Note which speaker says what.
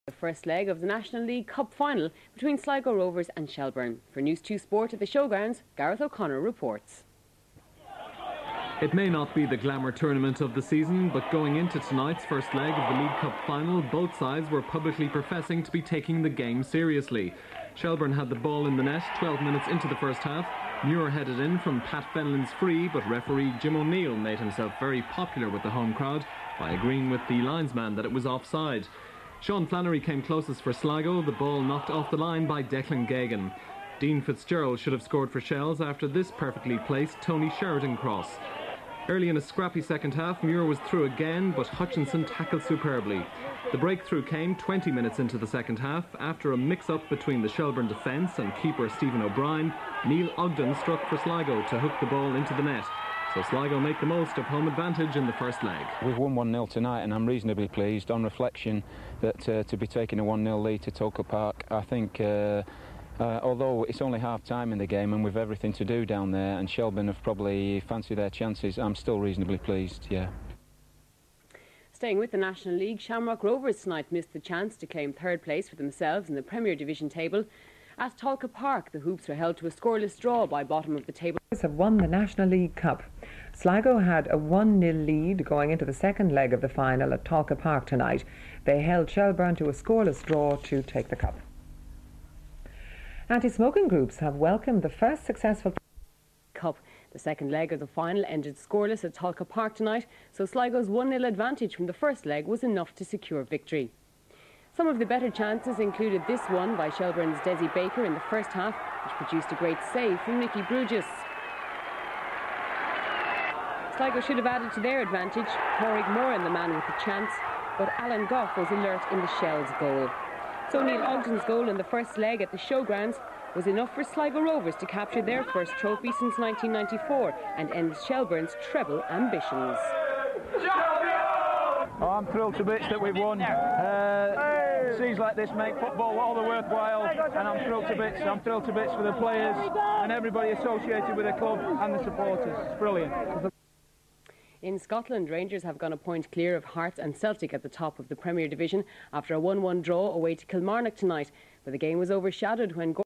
Speaker 1: The first leg of the National League Cup final between Sligo Rovers and Shelbourne. For News 2 Sport at the Showgrounds, Gareth O'Connor reports.
Speaker 2: It may not be the glamour tournament of the season, but going into tonight's first leg of the League Cup final, both sides were publicly professing to be taking the game seriously. Shelbourne had the ball in the net 12 minutes into the first half. Muir headed in from Pat Fenlon's free, but referee Jim O'Neill made himself very popular with the home crowd by agreeing with the linesman that it was offside. Sean Flannery came closest for Sligo, the ball knocked off the line by Declan Geoghegan. Dean Fitzgerald should have scored for Shells after this perfectly placed Tony Sheridan cross. Early in a scrappy second half, Muir was through again, but Hutchinson tackled superbly. The breakthrough came 20 minutes into the second half. After a mix-up between the Shelbourne defence and keeper Stephen O'Brien, Neil Ogden struck for Sligo to hook the ball into the net. So Sligo make the most of home advantage in the first leg.
Speaker 3: We've won 1-0 tonight, and I'm reasonably pleased on reflection that to be taking a 1-0 lead to Tulka Park. I think although it's only half time in the game and we've everything to do down there, and Shelbourne have probably fancied their chances, I'm still reasonably pleased, yeah.
Speaker 1: Staying with the National League, Shamrock Rovers tonight missed the chance to claim third place for themselves in the Premier Division table. At Tulka Park, the Hoops were held to a scoreless draw by bottom of the table.
Speaker 4: Have won the National League Cup. Sligo had a 1-0 lead going into the second leg of the final at Tulka Park tonight. They held Shelbourne to a scoreless draw to take the cup. Anti-smoking groups have welcomed the first successful
Speaker 1: cup. The second leg of the final ended scoreless at Tulka Park tonight, so Sligo's 1-0 advantage from the first leg was enough to secure victory. Some of the better chances included this one by Shelbourne's Desi Baker in the first half, which produced a great save from Nicky Reids. Sligo should have added to their advantage, Pádraig Moran the man with the chance, but Alan Goff was alert in the Shells goal. So Neil Ogden's goal in the first leg at the Showgrounds was enough for Sligo Rovers to capture their first trophy since 1994 and end Shelbourne's treble ambitions.
Speaker 5: Oh, I'm thrilled to bits that we've won. Scenes like this make football all the worthwhile, and I'm thrilled to bits. I'm thrilled to bits for the players and everybody associated with the club and the supporters. It's brilliant.
Speaker 1: In Scotland, Rangers have gone a point clear of Hearts and Celtic at the top of the Premier Division after a 1-1 draw away to Kilmarnock tonight, but the game was overshadowed when